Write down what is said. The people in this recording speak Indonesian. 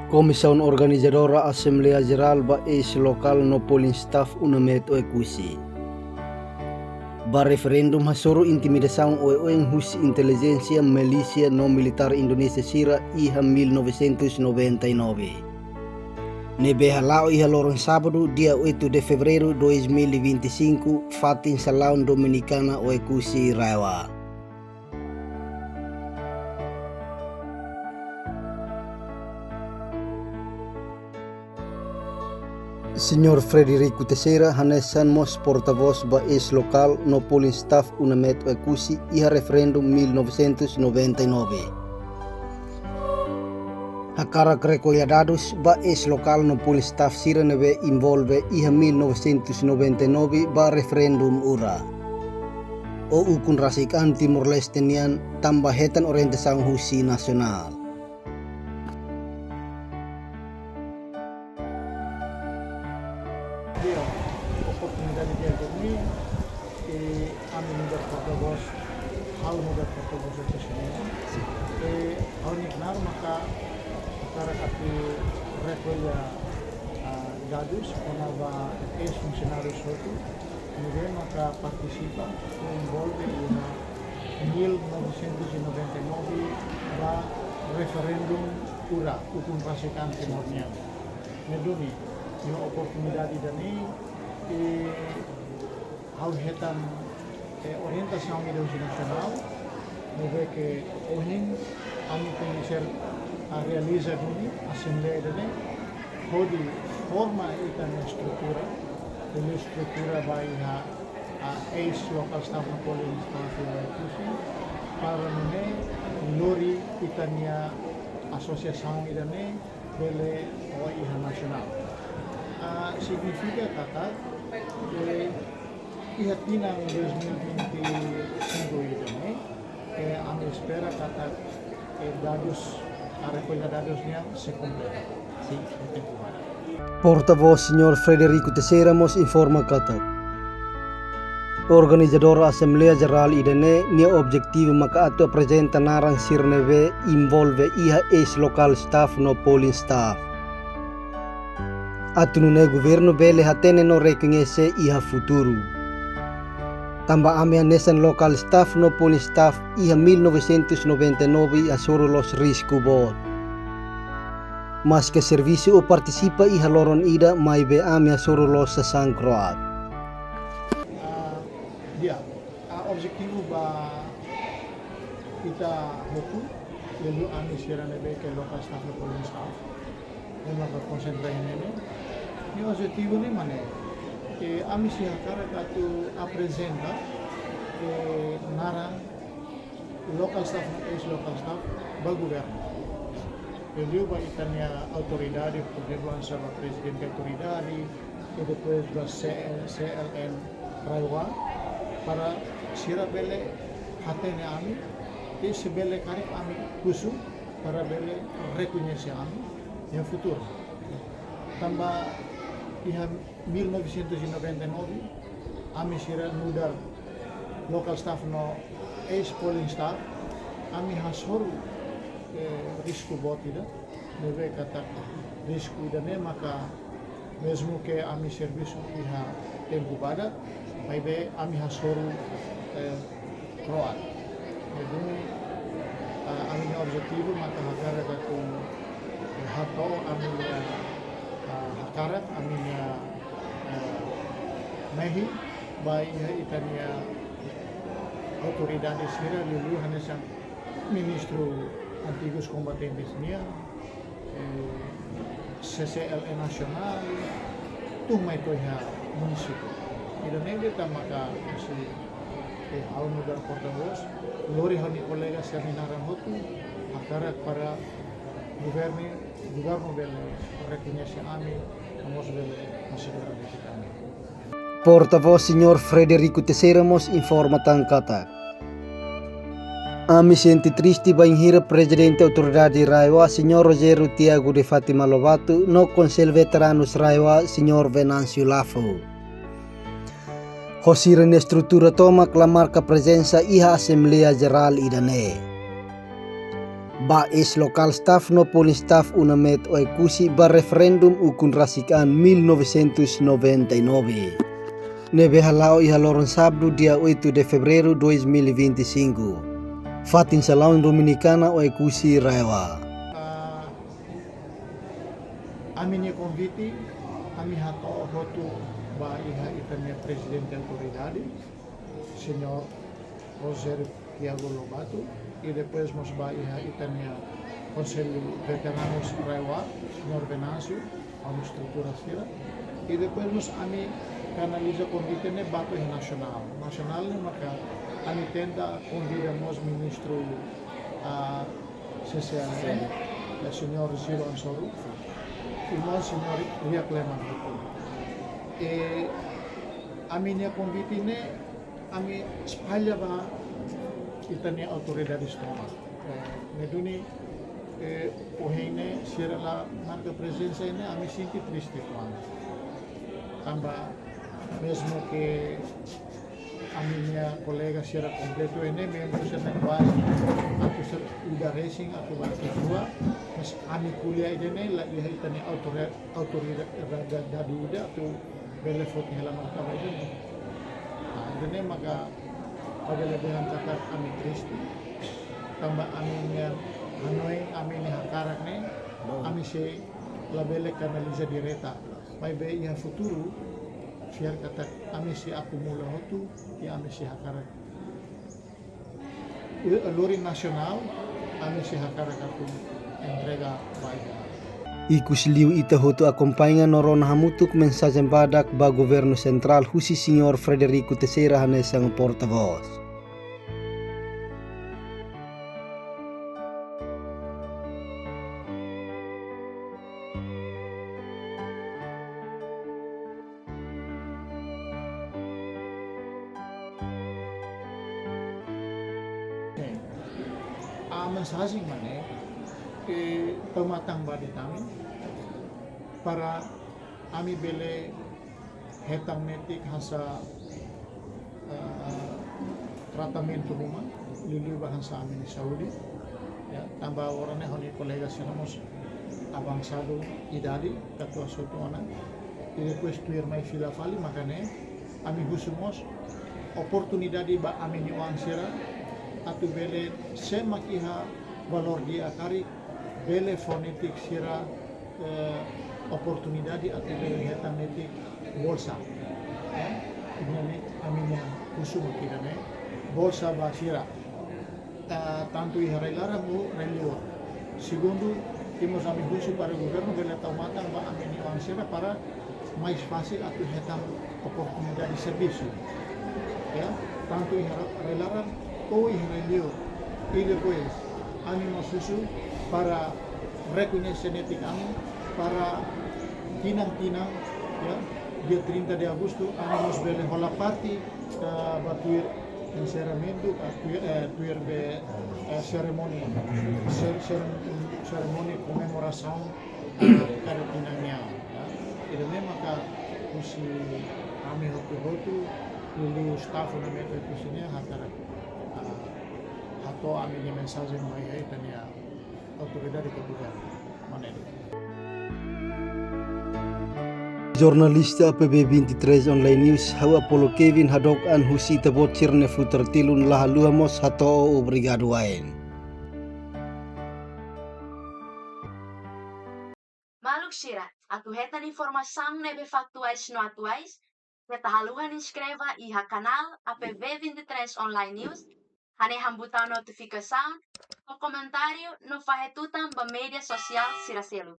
Comissão organizadora Assembleia Geral ba ex-local no polling staff unamet o ekusi. Ba referendum hasoro intimidação o hus inteligência milícia no militar Indonesia sira iha 1999. Nebe halao iha lorong sábado dia 8 de fevereiro 2025 fatin salaun dominicana o ekusi Raiwa. Senhor Frederico Teixeira Hanesan Mos porta-voz ba ex-local no polling staff unamet o ekusi iha referendum 1999. Hakarak recolhadados ba ex-local no polling staff sira nebe involve iha 1999 ba referendum ura. O ukun rasikan Timor Leste nian tambah hetan orientasaun husi nasional. Dia oportunidade de dormir e a minha porta-voz, hal muda porta-voz itu semua. Hal ni benar maka cara kami recolha dados quando ex-funcionários suatu, kemudian maka participa envolve em 1999 da referendum ura hukum rasikan Timornya. Meduni yung oportunidade dani hal hetan orientação ideologia nacional nove que ohin ami conhecer a realiza duni assembleia dani hodi forma itan estrutura dele estrutura vai a ex local staff na polling staff para nune lori itania associação idane dele OIH nasional. Significa kata iha tinang 2025 ini kami espera kata dados recolha dadosnya se completa Porta-voz Senhor Frederico Teixeira Mos informa kata organizador Assembleia Geral idane nia objetivo maka atu apresenta narang sirneve involve iha ex-local staff no polling staff. Atunune governo bele hatene no reconhece iha futuro. Tamba amea nesan local staff no polling staff iha 1999 asoro los risco bot. Mas que serviço o participa iha loron ida mai be amea asoro los sasang kroat. Dia, objetivo ba kita hukum lalu ami sirane be ke local staff no polling staff. Memang konsentrasi ini objetivo ni mana? Ami siapa katu apresenta narang local staff ex-local staff ba governo. Ele vai itania autoridade, perdebruan sama presiden autoridade, e depois ba CLN Raiwa para sira bele hatene ami, e se bele karip ami kusu para bele reconhecer ami yang futuro. Tambah iha 1999 ami sira nudar local staff no ex polling staff ami hasoru risco botida neve kata risco idane maka mesmo que ami serviço iha tempo pada aibe ami hasoru kroat. Jadi ami objetivo maka hakara katu hato aminya hakarat aminya mehi by itania autoridades sira lulu hanesan ministro antigos combatentes nia CCLN nasional tumai toiha municipio idonege tamaka si hal muda porta-voz lori hani kolega seminaran hotu hakarat para governo bele reconhece ami amos bele masidora de kami. Porta-voz Senhor Frederico Teixeira Mos informa tang kata. Ami senti triste ba inhira presidente autoridade Raiwa Senhor Rogério Tiago de Fátima Lobato no Conselho Veteranos Raiwa Senhor Venancio Lafo. Hosira na estrutura toma clamar ka presença iha Assembleia Geral idane. ba is lokal staff no polin staff una met o ekusi ba referendum ukun rasikan 1999. Nebe halao i haloron Sabdo dia 8 de febrero 2025. Fatin Salaun Dominicana o ekusi Raewa. Amin convite, ami hato hotu ba iha itania presidente autoridade, senhor Roger Tiago Lobato, e depois nos ba iha itania Conselho Veteranos Raewa, senhor Venâncio, a estrutura sira, e depois nos ami canaliza convite ne bato nacional. Nacional ne maka ami tenda convidamos ministro a CCRN, o senhor Ziro Ansoru, e o senhor Ria Cleman. E a minha convite ne ami espalha ba itania autoridades toma. Meduni o reine sira la marca presença ne ami sinti triste quando. Tamba mesmo que a minha colega sira completo ne mesmo se me vai aku ser udah racing aku balik dua mas ami kuliah ini la ia itania autoridade dari udah tu bele foto halaman kabar ini. Ini maka pada dengan kata ami Kristi tambah aminnya Hanoi aminnya hakarak ne ami se labele kanaliza direta mai be ia futuro fiar kata ami se akumula hotu ya ami se hakarak lori nasional ami se hakarak aku entrega baik. Ikus liu ita hotu acompanha noron hamutuk mensajem badak ba governo central husi senhor Frederico Teixeira hanes ang porta-voz. A mensagem mana pematang badi kami para ami bele hetang netik hasa tratamento rumah lulu bahasa ami di Saudi ya tambah orangnya honi kolega sinamos avançado idade katua soto ana e depois tuir mai fila fali makane ami husumos oportunidade ba ami niwansira atu bele semak iha valor dia kari bele fonetik sira oportunidade atu bele hetan netik bolsa ini aminya kusum kirane bolsa ba sira tanto iha relara mu renyo segundo temos ami husu para governo bele tau matang ba amini wansira para mais fácil atu hetan oportunidade serviço ya tanto iha relara ou renyo e depois ánimo susu para reconhecer netik kami para tinang-tinang ya dia 30 de agosto animos bele hola party batuir encerramento tuir be ceremony comemoração kada tinangnya ya itu maka kusi kami hotu lulu staff na meto kusinya hakara atau amini mensagem mai ai tania autoridade do governo maneiro. Jurnalista APB 23 Online News hawa Apollo Kevin hadok an husi tabocir ne futer tilun lahaluamos hato obrigado wain. Maluk sirat, atu hetan informação nebe factuais no atuais, reta haluhan inscreva iha canal APB 23 Online News, hane hambutan notificação, o comentário no fahetutan ba media social siraselu.